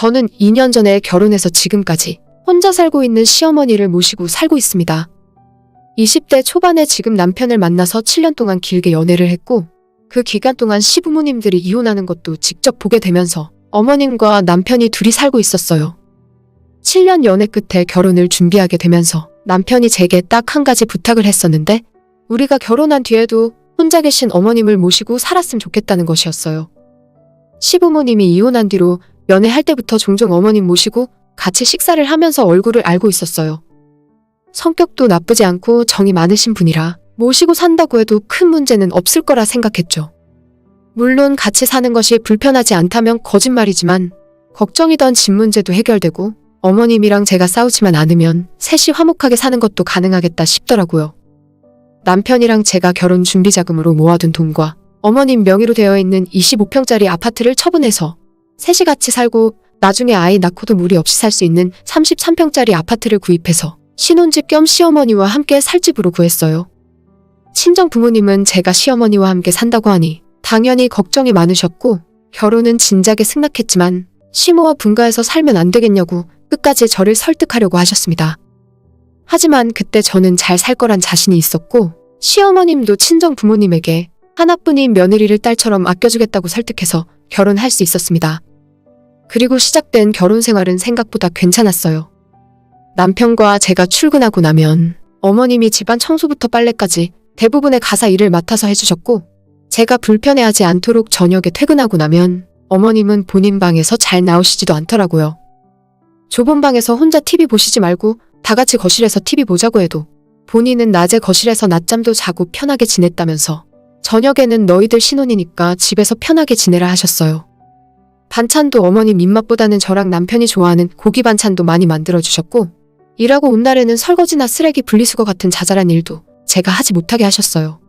저는 2년 전에 결혼해서 지금까지 혼자 살고 있는 시어머니를 모시고 살고 있습니다. 20대 초반에 지금 남편을 만나서 7년 동안 길게 연애를 했고 그 기간 동안 시부모님들이 이혼하는 것도 직접 보게 되면서 어머님과 남편이 둘이 살고 있었어요. 7년 연애 끝에 결혼을 준비하게 되면서 남편이 제게 딱 한 가지 부탁을 했었는데 우리가 결혼한 뒤에도 혼자 계신 어머님을 모시고 살았으면 좋겠다는 것이었어요. 시부모님이 이혼한 뒤로 연애할 때부터 종종 어머님 모시고 같이 식사를 하면서 얼굴을 알고 있었어요. 성격도 나쁘지 않고 정이 많으신 분이라 모시고 산다고 해도 큰 문제는 없을 거라 생각했죠. 물론 같이 사는 것이 불편하지 않다면 거짓말이지만 걱정이던 집 문제도 해결되고 어머님이랑 제가 싸우지만 않으면 셋이 화목하게 사는 것도 가능하겠다 싶더라고요. 남편이랑 제가 결혼 준비 자금으로 모아둔 돈과 어머님 명의로 되어 있는 25평짜리 아파트를 처분해서 셋이 같이 살고 나중에 아이 낳고도 무리 없이 살 수 있는 33평짜리 아파트를 구입해서 신혼집 겸 시어머니와 함께 살 집으로 구했어요. 친정 부모님은 제가 시어머니와 함께 산다고 하니 당연히 걱정이 많으셨고 결혼은 진작에 승낙했지만 시모와 분가해서 살면 안 되겠냐고 끝까지 저를 설득하려고 하셨습니다. 하지만 그때 저는 잘 살 거란 자신이 있었고 시어머님도 친정 부모님에게 하나뿐인 며느리를 딸처럼 아껴주겠다고 설득해서 결혼할 수 있었습니다. 그리고 시작된 결혼 생활은 생각보다 괜찮았어요. 남편과 제가 출근하고 나면 어머님이 집안 청소부터 빨래까지 대부분의 가사 일을 맡아서 해주셨고 제가 불편해하지 않도록 저녁에 퇴근하고 나면 어머님은 본인 방에서 잘 나오시지도 않더라고요. 좁은 방에서 혼자 TV 보시지 말고 다 같이 거실에서 TV 보자고 해도 본인은 낮에 거실에서 낮잠도 자고 편하게 지냈다면서 저녁에는 너희들 신혼이니까 집에서 편하게 지내라 하셨어요. 반찬도 어머님 입맛보다는 저랑 남편이 좋아하는 고기 반찬도 많이 만들어주셨고 일하고 온 날에는 설거지나 쓰레기 분리수거 같은 자잘한 일도 제가 하지 못하게 하셨어요.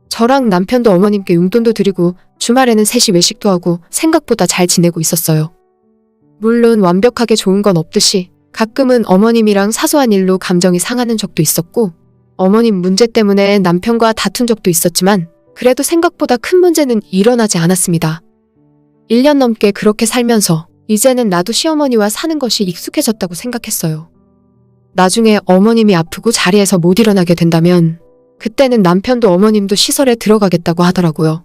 저랑 남편도 어머님께 용돈도 드리고 주말에는 셋이 외식도 하고 생각보다 잘 지내고 있었어요. 물론 완벽하게 좋은 건 없듯이 가끔은 어머님이랑 사소한 일로 감정이 상하는 적도 있었고 어머님 문제 때문에 남편과 다툰 적도 있었지만 그래도 생각보다 큰 문제는 일어나지 않았습니다. 1년 넘게 그렇게 살면서 이제는 나도 시어머니와 사는 것이 익숙해졌다고 생각했어요. 나중에 어머님이 아프고 자리에서 못 일어나게 된다면 그때는 남편도 어머님도 시설에 들어가겠다고 하더라고요.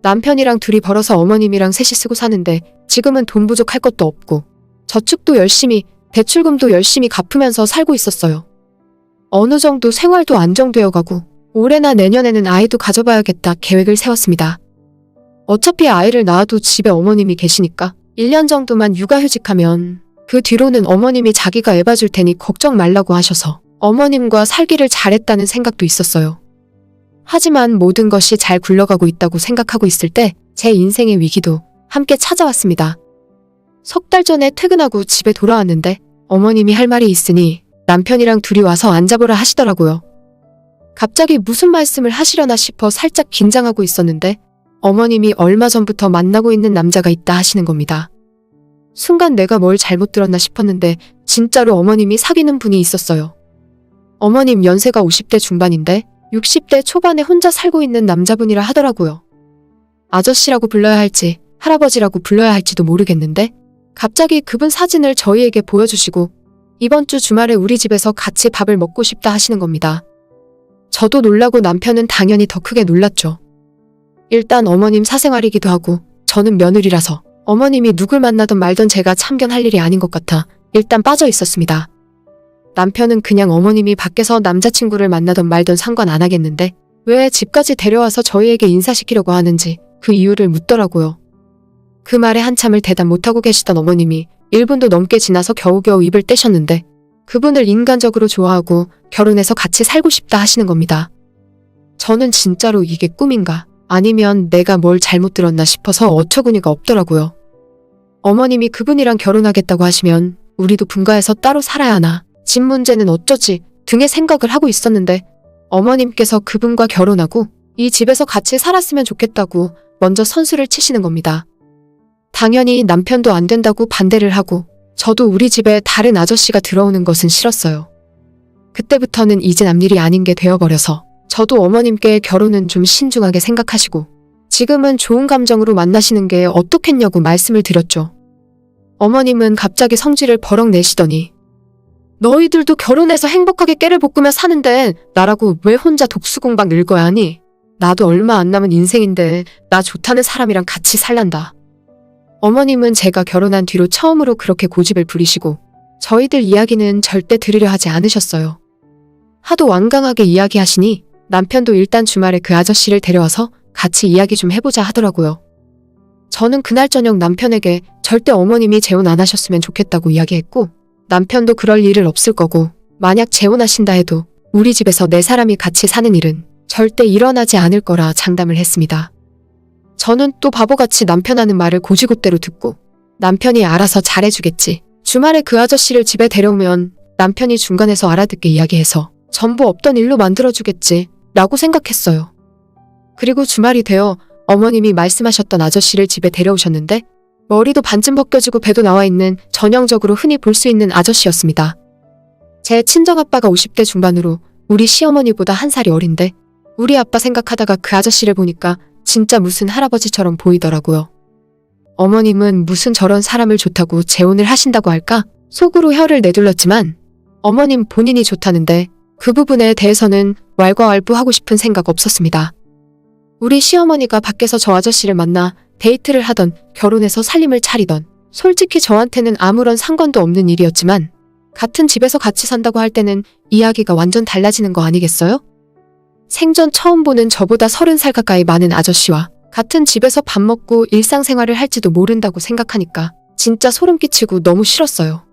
남편이랑 둘이 벌어서 어머님이랑 셋이 쓰고 사는데 지금은 돈 부족할 것도 없고 저축도 열심히 대출금도 열심히 갚으면서 살고 있었어요. 어느 정도 생활도 안정되어 가고 올해나 내년에는 아이도 가져봐야겠다 계획을 세웠습니다. 어차피 아이를 낳아도 집에 어머님이 계시니까 1년 정도만 육아휴직하면 그 뒤로는 어머님이 자기가 애 봐줄 테니 걱정 말라고 하셔서 어머님과 살기를 잘했다는 생각도 있었어요. 하지만 모든 것이 잘 굴러가고 있다고 생각하고 있을 때 제 인생의 위기도 함께 찾아왔습니다. 석 달 전에 퇴근하고 집에 돌아왔는데 어머님이 할 말이 있으니 남편이랑 둘이 와서 앉아보라 하시더라고요. 갑자기 무슨 말씀을 하시려나 싶어 살짝 긴장하고 있었는데 어머님이 얼마 전부터 만나고 있는 남자가 있다 하시는 겁니다. 순간 내가 뭘 잘못 들었나 싶었는데 진짜로 어머님이 사귀는 분이 있었어요. 어머님 연세가 50대 중반인데 60대 초반에 혼자 살고 있는 남자분이라 하더라고요. 아저씨라고 불러야 할지 할아버지라고 불러야 할지도 모르겠는데 갑자기 그분 사진을 저희에게 보여주시고 이번 주 주말에 우리 집에서 같이 밥을 먹고 싶다 하시는 겁니다. 저도 놀라고 남편은 당연히 더 크게 놀랐죠. 일단 어머님 사생활이기도 하고 저는 며느리라서 어머님이 누굴 만나든 말든 제가 참견할 일이 아닌 것 같아 일단 빠져 있었습니다. 남편은 그냥 어머님이 밖에서 남자친구를 만나든 말든 상관 안 하겠는데 왜 집까지 데려와서 저희에게 인사시키려고 하는지 그 이유를 묻더라고요. 그 말에 한참을 대답 못하고 계시던 어머님이 1분도 넘게 지나서 겨우겨우 입을 떼셨는데 그분을 인간적으로 좋아하고 결혼해서 같이 살고 싶다 하시는 겁니다. 저는 진짜로 이게 꿈인가 아니면 내가 뭘 잘못 들었나 싶어서 어처구니가 없더라고요. 어머님이 그분이랑 결혼하겠다고 하시면 우리도 분가해서 따로 살아야 하나 집 문제는 어쩌지 등의 생각을 하고 있었는데 어머님께서 그분과 결혼하고 이 집에서 같이 살았으면 좋겠다고 먼저 선수를 치시는 겁니다. 당연히 남편도 안 된다고 반대를 하고 저도 우리 집에 다른 아저씨가 들어오는 것은 싫었어요. 그때부터는 이제 남일이 아닌 게 되어버려서 저도 어머님께 결혼은 좀 신중하게 생각하시고 지금은 좋은 감정으로 만나시는 게 어떻겠냐고 말씀을 드렸죠. 어머님은 갑자기 성질을 버럭 내시더니 너희들도 결혼해서 행복하게 깨를 볶으며 사는데 나라고 왜 혼자 독수공방 늙어야 하니? 나도 얼마 안 남은 인생인데 나 좋다는 사람이랑 같이 살란다. 어머님은 제가 결혼한 뒤로 처음으로 그렇게 고집을 부리시고 저희들 이야기는 절대 들으려 하지 않으셨어요. 하도 완강하게 이야기하시니 남편도 일단 주말에 그 아저씨를 데려와서 같이 이야기 좀 해보자 하더라고요. 저는 그날 저녁 남편에게 절대 어머님이 재혼 안 하셨으면 좋겠다고 이야기했고 남편도 그럴 일은 없을 거고 만약 재혼하신다 해도 우리 집에서 네 사람이 같이 사는 일은 절대 일어나지 않을 거라 장담을 했습니다. 저는 또 바보같이 남편 하는 말을 고지고대로 듣고 남편이 알아서 잘해주겠지. 주말에 그 아저씨를 집에 데려오면 남편이 중간에서 알아듣게 이야기해서 전부 없던 일로 만들어주겠지 라고 생각했어요. 그리고 주말이 되어 어머님이 말씀하셨던 아저씨를 집에 데려오셨는데 머리도 반쯤 벗겨지고 배도 나와 있는 전형적으로 흔히 볼 수 있는 아저씨였습니다. 제 친정아빠가 50대 중반으로 우리 시어머니보다 한 살이 어린데 우리 아빠 생각하다가 그 아저씨를 보니까 진짜 무슨 할아버지처럼 보이더라고요. 어머님은 무슨 저런 사람을 좋다고 재혼을 하신다고 할까? 속으로 혀를 내둘렀지만 어머님 본인이 좋다는데 그 부분에 대해서는 왈가왈부하고 싶은 생각 없었습니다. 우리 시어머니가 밖에서 저 아저씨를 만나 데이트를 하던 결혼해서 살림을 차리던 솔직히 저한테는 아무런 상관도 없는 일이었지만 같은 집에서 같이 산다고 할 때는 이야기가 완전 달라지는 거 아니겠어요? 생전 처음 보는 저보다 30살 가까이 많은 아저씨와 같은 집에서 밥 먹고 일상생활을 할지도 모른다고 생각하니까 진짜 소름 끼치고 너무 싫었어요.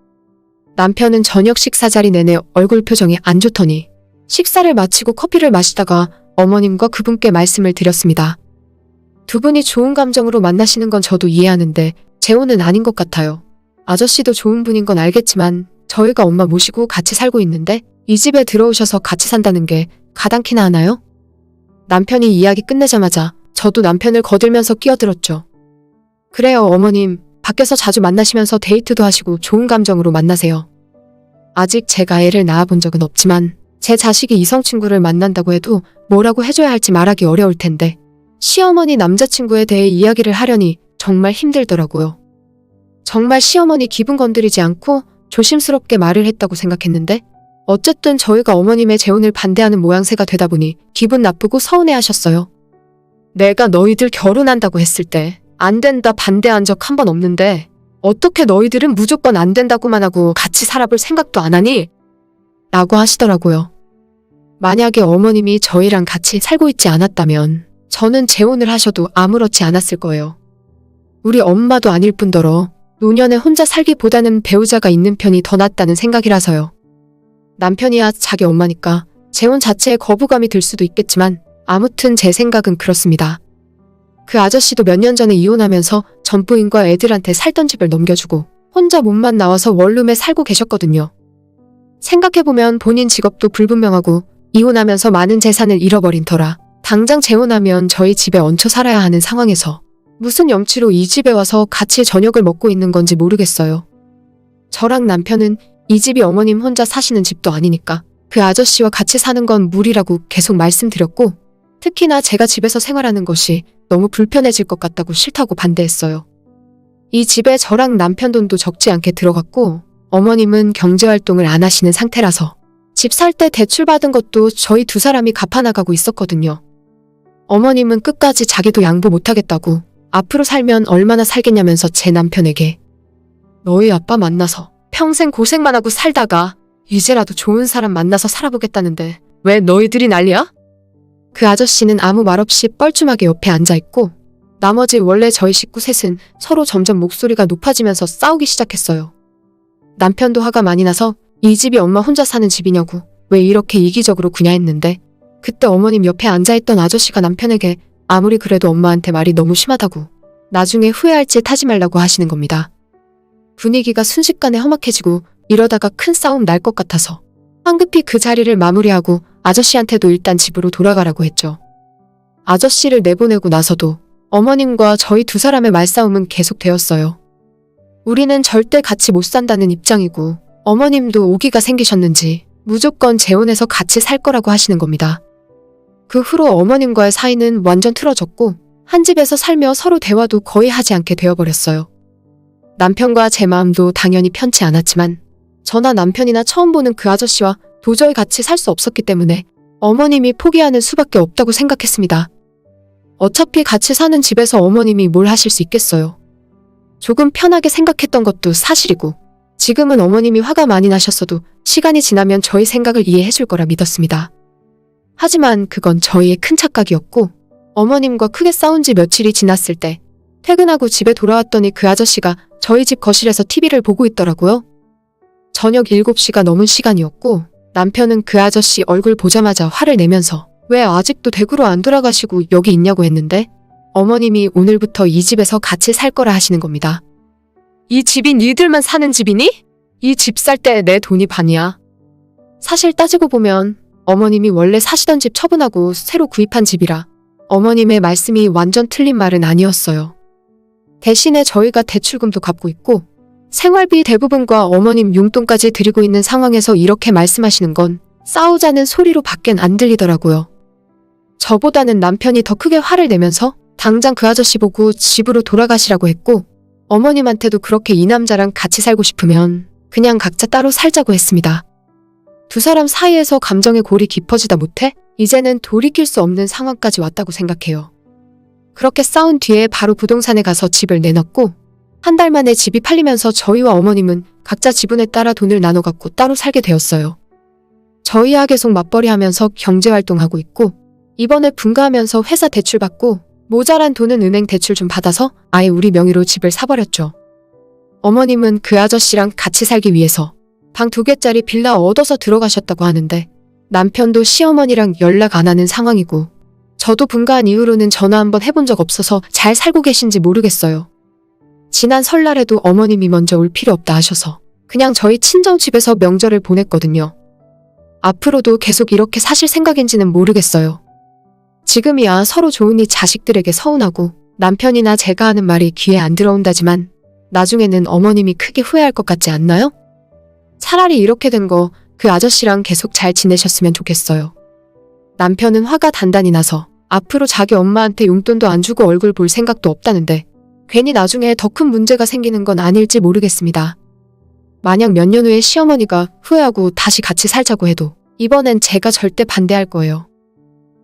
남편은 저녁 식사 자리 내내 얼굴 표정이 안 좋더니 식사를 마치고 커피를 마시다가 어머님과 그분께 말씀을 드렸습니다. 두 분이 좋은 감정으로 만나시는 건 저도 이해하는데 재혼은 아닌 것 같아요. 아저씨도 좋은 분인 건 알겠지만 저희가 엄마 모시고 같이 살고 있는데 이 집에 들어오셔서 같이 산다는 게 가당키나 하나요? 남편이 이야기 끝내자마자 저도 남편을 거들면서 끼어들었죠. 그래요, 어머님. 밖에서 자주 만나시면서 데이트도 하시고 좋은 감정으로 만나세요. 아직 제가 애를 낳아본 적은 없지만 제 자식이 이성 친구를 만난다고 해도 뭐라고 해줘야 할지 말하기 어려울 텐데 시어머니 남자친구에 대해 이야기를 하려니 정말 힘들더라고요. 정말 시어머니 기분 건드리지 않고 조심스럽게 말을 했다고 생각했는데 어쨌든 저희가 어머님의 재혼을 반대하는 모양새가 되다 보니 기분 나쁘고 서운해하셨어요. 내가 너희들 결혼한다고 했을 때 안 된다 반대한 적 한 번 없는데 어떻게 너희들은 무조건 안 된다고만 하고 같이 살아볼 생각도 안 하니? 라고 하시더라고요. 만약에 어머님이 저희랑 같이 살고 있지 않았다면 저는 재혼을 하셔도 아무렇지 않았을 거예요. 우리 엄마도 아닐 뿐더러 노년에 혼자 살기보다는 배우자가 있는 편이 더 낫다는 생각이라서요. 남편이야 자기 엄마니까 재혼 자체에 거부감이 들 수도 있겠지만 아무튼 제 생각은 그렇습니다. 그 아저씨도 몇 년 전에 이혼하면서 전부인과 애들한테 살던 집을 넘겨주고 혼자 몸만 나와서 원룸에 살고 계셨거든요. 생각해보면 본인 직업도 불분명하고 이혼하면서 많은 재산을 잃어버린 터라 당장 재혼하면 저희 집에 얹혀 살아야 하는 상황에서 무슨 염치로 이 집에 와서 같이 저녁을 먹고 있는 건지 모르겠어요. 저랑 남편은 이 집이 어머님 혼자 사시는 집도 아니니까 그 아저씨와 같이 사는 건 무리라고 계속 말씀드렸고 특히나 제가 집에서 생활하는 것이 너무 불편해질 것 같다고 싫다고 반대했어요. 이 집에 저랑 남편 돈도 적지 않게 들어갔고 어머님은 경제활동을 안 하시는 상태라서 집 살 때 대출 받은 것도 저희 두 사람이 갚아나가고 있었거든요. 어머님은 끝까지 자기도 양보 못하겠다고 앞으로 살면 얼마나 살겠냐면서 제 남편에게 너희 아빠 만나서 평생 고생만 하고 살다가 이제라도 좋은 사람 만나서 살아보겠다는데 왜 너희들이 난리야? 그 아저씨는 아무 말 없이 뻘쭘하게 옆에 앉아있고 나머지 원래 저희 식구 셋은 서로 점점 목소리가 높아지면서 싸우기 시작했어요. 남편도 화가 많이 나서 이 집이 엄마 혼자 사는 집이냐고 왜 이렇게 이기적으로 구냐 했는데 그때 어머님 옆에 앉아있던 아저씨가 남편에게 아무리 그래도 엄마한테 말이 너무 심하다고 나중에 후회할 짓 하지 말라고 하시는 겁니다. 분위기가 순식간에 험악해지고 이러다가 큰 싸움 날 것 같아서 황급히 그 자리를 마무리하고 아저씨한테도 일단 집으로 돌아가라고 했죠. 아저씨를 내보내고 나서도 어머님과 저희 두 사람의 말싸움은 계속되었어요. 우리는 절대 같이 못 산다는 입장이고 어머님도 오기가 생기셨는지 무조건 재혼해서 같이 살 거라고 하시는 겁니다. 그 후로 어머님과의 사이는 완전 틀어졌고 한 집에서 살며 서로 대화도 거의 하지 않게 되어버렸어요. 남편과 제 마음도 당연히 편치 않았지만 저나 남편이나 처음 보는 그 아저씨와 도저히 같이 살 수 없었기 때문에 어머님이 포기하는 수밖에 없다고 생각했습니다. 어차피 같이 사는 집에서 어머님이 뭘 하실 수 있겠어요. 조금 편하게 생각했던 것도 사실이고 지금은 어머님이 화가 많이 나셨어도 시간이 지나면 저희 생각을 이해해 줄 거라 믿었습니다. 하지만 그건 저희의 큰 착각이었고 어머님과 크게 싸운 지 며칠이 지났을 때 퇴근하고 집에 돌아왔더니 그 아저씨가 저희 집 거실에서 TV를 보고 있더라고요. 저녁 7시가 넘은 시간이었고 남편은 그 아저씨 얼굴 보자마자 화를 내면서 왜 아직도 대구로 안 돌아가시고 여기 있냐고 했는데 어머님이 오늘부터 이 집에서 같이 살 거라 하시는 겁니다. 이 집이 니들만 사는 집이니? 이 집 살 때 내 돈이 반이야. 사실 따지고 보면 어머님이 원래 사시던 집 처분하고 새로 구입한 집이라 어머님의 말씀이 완전 틀린 말은 아니었어요. 대신에 저희가 대출금도 갚고 있고 생활비 대부분과 어머님 용돈까지 드리고 있는 상황에서 이렇게 말씀하시는 건 싸우자는 소리로 밖엔 안 들리더라고요. 저보다는 남편이 더 크게 화를 내면서 당장 그 아저씨 보고 집으로 돌아가시라고 했고 어머님한테도 그렇게 이 남자랑 같이 살고 싶으면 그냥 각자 따로 살자고 했습니다. 두 사람 사이에서 감정의 골이 깊어지다 못해 이제는 돌이킬 수 없는 상황까지 왔다고 생각해요. 그렇게 싸운 뒤에 바로 부동산에 가서 집을 내놨고 한 달 만에 집이 팔리면서 저희와 어머님은 각자 지분에 따라 돈을 나눠 갖고 따로 살게 되었어요. 저희와 계속 맞벌이하면서 경제활동하고 있고 이번에 분가하면서 회사 대출 받고 모자란 돈은 은행 대출 좀 받아서 아예 우리 명의로 집을 사버렸죠. 어머님은 그 아저씨랑 같이 살기 위해서 방 2개짜리 빌라 얻어서 들어가셨다고 하는데 남편도 시어머니랑 연락 안 하는 상황이고 저도 분가한 이후로는 전화 한번 해본 적 없어서 잘 살고 계신지 모르겠어요. 지난 설날에도 어머님이 먼저 올 필요 없다 하셔서 그냥 저희 친정집에서 명절을 보냈거든요. 앞으로도 계속 이렇게 사실 생각인지는 모르겠어요. 지금이야 서로 좋으니 자식들에게 서운하고 남편이나 제가 하는 말이 귀에 안 들어온다지만 나중에는 어머님이 크게 후회할 것 같지 않나요? 차라리 이렇게 된 거 그 아저씨랑 계속 잘 지내셨으면 좋겠어요. 남편은 화가 단단히 나서 앞으로 자기 엄마한테 용돈도 안 주고 얼굴 볼 생각도 없다는데 괜히 나중에 더 큰 문제가 생기는 건 아닐지 모르겠습니다. 만약 몇 년 후에 시어머니가 후회하고 다시 같이 살자고 해도 이번엔 제가 절대 반대할 거예요.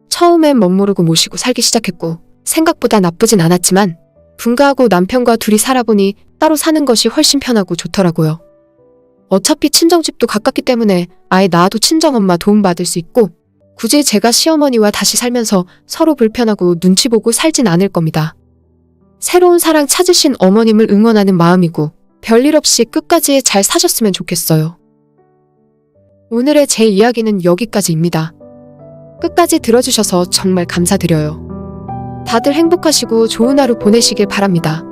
처음엔 멋모르고 모시고 살기 시작했고 생각보다 나쁘진 않았지만 분가하고 남편과 둘이 살아보니 따로 사는 것이 훨씬 편하고 좋더라고요. 어차피 친정집도 가깝기 때문에 아예 낳아도 친정엄마 도움받을 수 있고 굳이 제가 시어머니와 다시 살면서 서로 불편하고 눈치 보고 살진 않을 겁니다. 새로운 사랑 찾으신 어머님을 응원하는 마음이고 별일 없이 끝까지 잘 사셨으면 좋겠어요. 오늘의 제 이야기는 여기까지입니다. 끝까지 들어주셔서 정말 감사드려요. 다들 행복하시고 좋은 하루 보내시길 바랍니다.